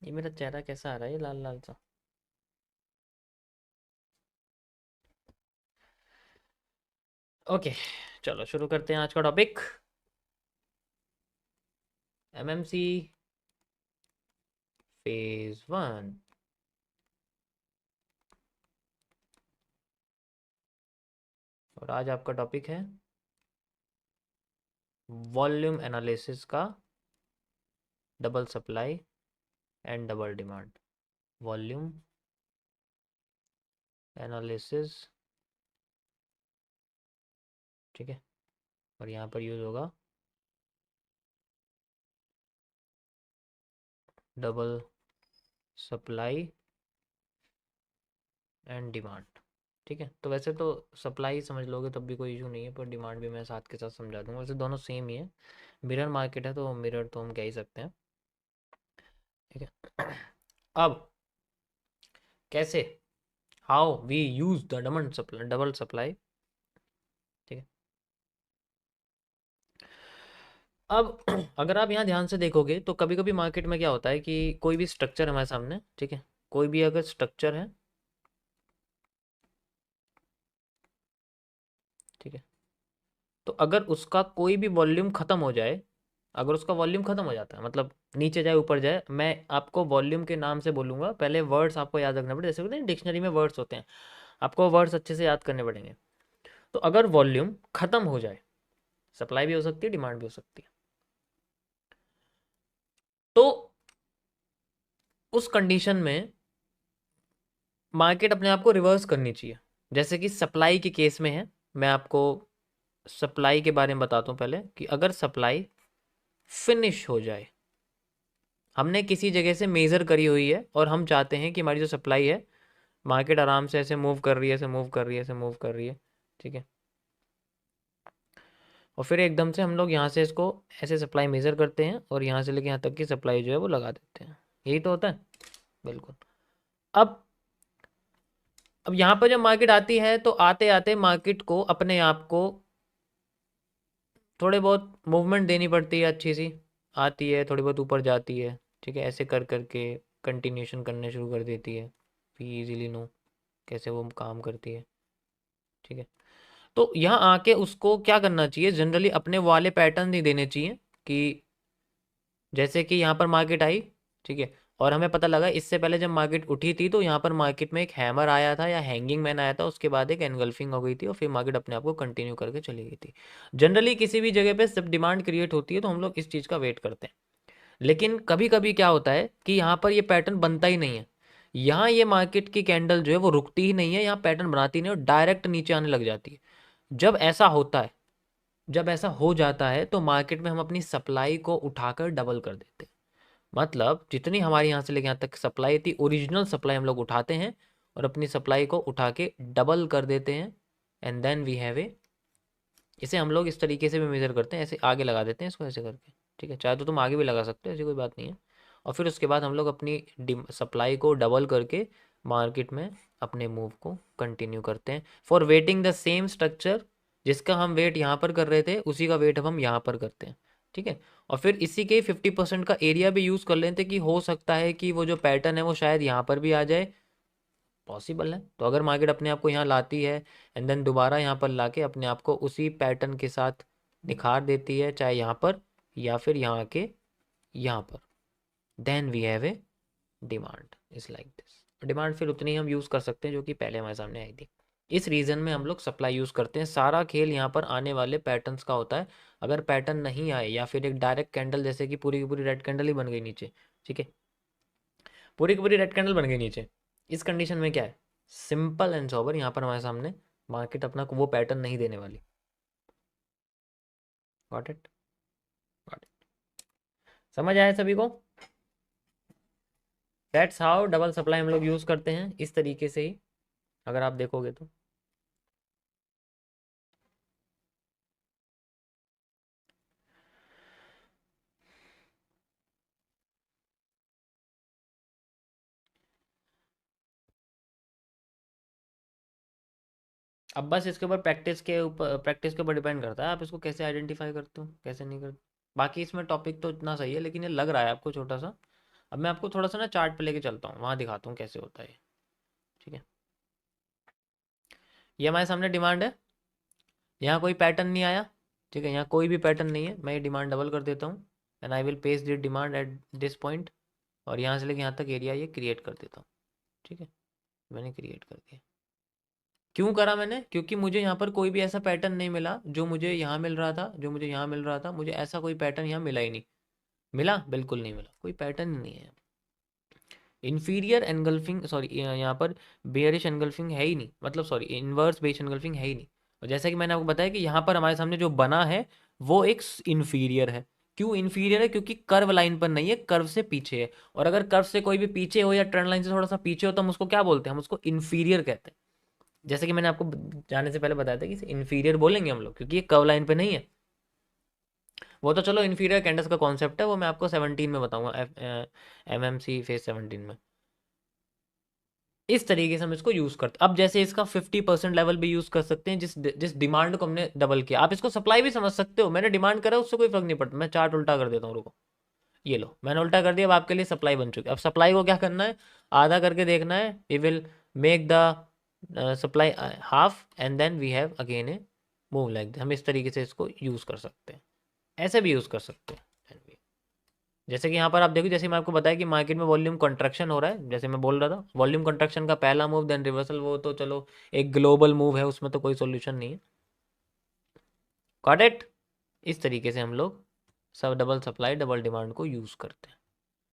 ये मेरा चेहरा कैसा आ रहा है, ये लाल लाल सा। ओके, चलो शुरू करते हैं आज का टॉपिक। MMC phase 1। और आज आपका टॉपिक है वॉल्यूम एनालिसिस का double supply and double demand. Volume analysis, ठीक है। और यहाँ पर यूज़ होगा डबल सप्लाई एंड डिमांड, ठीक है। तो वैसे तो सप्लाई समझ लोगे तब भी कोई इशू नहीं है, पर डिमांड भी मैं साथ के साथ समझा दूंगा। वैसे दोनों सेम ही है, मिरर मार्केट है तो मिरर तो हम कह ही सकते हैं, ठीक है। अब कैसे, how we use the double supply, ठीक है। अब अगर आप यहाँ ध्यान से देखोगे तो कभी कभी मार्केट में क्या होता है कि कोई भी स्ट्रक्चर हमारे सामने, ठीक है, कोई भी अगर स्ट्रक्चर है, ठीक है, तो अगर उसका कोई भी वॉल्यूम खत्म हो जाए, अगर उसका वॉल्यूम खत्म हो जाता है मतलब नीचे जाए ऊपर जाए, मैं आपको वॉल्यूम के नाम से बोलूंगा, पहले वर्ड्स आपको याद रखना पड़े, जैसे होते हैं डिक्शनरी में वर्ड्स होते हैं, आपको वर्ड्स अच्छे से याद करने पड़ेंगे। तो अगर वॉल्यूम खत्म हो जाए, सप्लाई भी हो सकती है डिमांड भी हो सकती है, तो उस कंडीशन में मार्केट अपने आप को रिवर्स करनी चाहिए। जैसे कि सप्लाई के केस में है, मैं आपको सप्लाई के बारे में बताता हूँ पहले, कि अगर सप्लाई फिनिश हो जाए, हमने किसी जगह से मेज़र करी हुई है और हम चाहते हैं कि हमारी जो सप्लाई है, मार्केट आराम से ऐसे मूव कर रही है, ऐसे मूव कर रही है, ऐसे मूव कर रही है, ठीक है। और फिर एकदम से हम लोग यहाँ से इसको ऐसे सप्लाई मेज़र करते हैं और यहाँ से लेके यहाँ तक की सप्लाई जो है वो लगा देते हैं, यही तो होता है, बिल्कुल। अब अब यहाँ पर जब मार्केट आती है तो आते आते मार्केट को अपने आप को थोड़े बहुत मूवमेंट देनी पड़ती है, अच्छी सी आती है, थोड़ी बहुत ऊपर जाती है, ठीक है, ऐसे कर करके कंटिन्यूशन करने शुरू कर देती है। भी इजीली नो कैसे वो काम करती है, ठीक है। तो यहाँ आके उसको क्या करना चाहिए, जनरली अपने वाले पैटर्न नहीं देने चाहिए, कि जैसे कि यहाँ पर मार्केट आई, ठीक है, और हमें पता लगा इससे पहले जब मार्केट उठी थी तो यहाँ पर मार्केट में एक हैमर आया था या हैंगिंग मैन आया था, उसके बाद एक एनगल्फिंग हो गई थी और फिर मार्केट अपने आप को कंटिन्यू करके चली गई थी। जनरली किसी भी जगह पे जब डिमांड क्रिएट होती है तो हम लोग इस चीज़ का वेट करते हैं, लेकिन कभी कभी क्या होता है कि यहाँ पर ये पैटर्न बनता ही नहीं है। यहाँ ये मार्केट की कैंडल जो है वो रुकती ही नहीं है, यहाँ पैटर्न बनाती नहीं और डायरेक्ट नीचे आने लग जाती है। जब ऐसा होता है, जब ऐसा हो जाता है तो मार्केट में हम अपनी सप्लाई को उठाकर डबल कर देते हैं। मतलब जितनी हमारे यहाँ से लेके यहाँ तक सप्लाई थी, ओरिजिनल सप्लाई हम लोग उठाते हैं और अपनी सप्लाई को उठा के डबल कर देते हैं, and then we have a, इसे हम लोग इस तरीके से भी मेजर करते हैं, ऐसे आगे लगा देते हैं इसको ऐसे करके, ठीक है, चाहे तो तुम आगे भी लगा सकते हो, ऐसी कोई बात नहीं है। और फिर उसके बाद हम लोग अपनी सप्लाई को डबल करके मार्केट में अपने मूव को कंटिन्यू करते हैं, for waiting the same structure, जिसका हम वेट यहाँ पर कर रहे थे उसी का वेट अब हम यहाँ पर करते हैं, ठीक है। और फिर इसी के 50% का एरिया भी यूज़ कर लेते हैं कि हो सकता है कि वो जो पैटर्न है वो शायद यहाँ पर भी आ जाए, पॉसिबल है। तो अगर मार्केट अपने आप को यहाँ लाती है एंड देन दोबारा यहाँ पर लाके अपने आप को उसी पैटर्न के साथ निखार देती है, चाहे यहाँ पर या फिर यहाँ के यहाँ पर, then we have a demand is like this. Demand फिर उतनी हम यूज़ कर सकते हैं जो कि पहले हमारे सामने आई थी। इस रीज़न में हम लोग सप्लाई यूज़ करते हैं। सारा खेल यहाँ पर आने वाले पैटर्न्स का होता है। अगर पैटर्न नहीं आए या फिर एक डायरेक्ट कैंडल, जैसे कि पूरी की पूरी रेड कैंडल ही बन गई नीचे, ठीक है, पूरी की पूरी रेड कैंडल बन गई नीचे, इस कंडीशन में क्या है, सिंपल एंड सोबर, यहाँ पर हमारे सामने मार्केट अपना वो पैटर्न नहीं देने वाली। गॉट इट, गॉट इट, समझ आया सभी को? दैट्स हाउ डबल सप्लाई हम लोग यूज़ करते हैं, इस तरीके से ही अगर आप देखोगे तो। अब बस इसके ऊपर प्रैक्टिस के ऊपर डिपेंड करता है, आप इसको कैसे आइडेंटिफाई करते हो कैसे नहीं करते। बाकी इसमें टॉपिक तो इतना सही है, लेकिन ये लग रहा है आपको छोटा सा, अब मैं आपको थोड़ा सा ना चार्ट पे लेके चलता हूँ, वहाँ दिखाता हूँ कैसे होता है ये। ठीक है, ये हमारे सामने डिमांड है, यहाँ कोई पैटर्न नहीं आया। ठीक है, यहाँ कोई भी पैटर्न नहीं है, मैं ये डिमांड डबल कर देता हूँ and I will paste this demand at this point, और यहाँ से लेके यहाँ तक एरिया ये क्रिएट कर देता हूँ। ठीक है, मैंने क्रिएट कर दिया। क्यों करा मैंने? क्योंकि मुझे यहाँ पर कोई भी ऐसा पैटर्न नहीं मिला जो मुझे यहाँ मिल रहा था, जो मुझे यहाँ मिल रहा था, मुझे ऐसा कोई पैटर्न यहाँ मिला ही नहीं। मिला? बिल्कुल नहीं मिला, कोई पैटर्न ही नहीं है। इन्फीरियर एनगल्फिंग, सॉरी यहाँ पर बेयरिश एनगल्फिंग है ही नहीं, मतलब सॉरी इन्वर्स बेच एनगल्फिंग है ही नहीं। और जैसा कि मैंने आपको बताया कि यहाँ पर हमारे सामने जो बना है वो एक इन्फीरियर है। क्यों इन्फीरियर है? क्योंकि कर्व लाइन पर नहीं है, कर्व से पीछे है। और अगर कर्व से कोई भी पीछे हो या ट्रेंड लाइन से थोड़ा सा पीछे हो तो हम उसको क्या बोलते हैं? हम उसको इन्फीरियर कहते हैं। जैसे कि मैंने आपको जाने से पहले बताया था कि इसे इन्फीरियर बोलेंगे हम लोग, क्योंकि ये कर्व लाइन पे नहीं है। वो तो चलो इन्फीरियर कैंडल्स का कॉन्सेप्ट है, वो मैं आपको 17 में बताऊंगा, MMC फेज 17 में। इस तरीके से हम इसको यूज करते हैं। अब जैसे इसका 50% लेवल भी यूज कर सकते हैं, जिस जिस डिमांड को हमने डबल किया। आप इसको सप्लाई भी समझ सकते हो, मैंने डिमांड करा उससे कोई फर्क नहीं पड़ता। मैं चार्ट उल्टा कर देता हूँ, रुको, ये लो मैंने उल्टा कर दिया। अब आपके लिए सप्लाई बन चुकी है। अब सप्लाई को क्या करना है? आधा करके देखना है। We will make the supply half and then we have again a move like. हम इस तरीके से इसको यूज कर सकते हैं, ऐसे भी यूज कर सकते हैं। जैसे कि यहाँ पर आप देखो, जैसे मैं आपको बताया कि मार्केट में वॉल्यूम कंट्रक्शन हो रहा है, जैसे मैं बोल रहा था वॉल्यूम कंट्रक्शन का पहला मूव देन रिवर्सल, वो तो चलो एक ग्लोबल मूव है, उसमें तो कोई सोल्यूशन नहीं है। Got it? इस तरीके से हम लोग सब डबल सप्लाई डबल डिमांड को यूज़ करते हैं।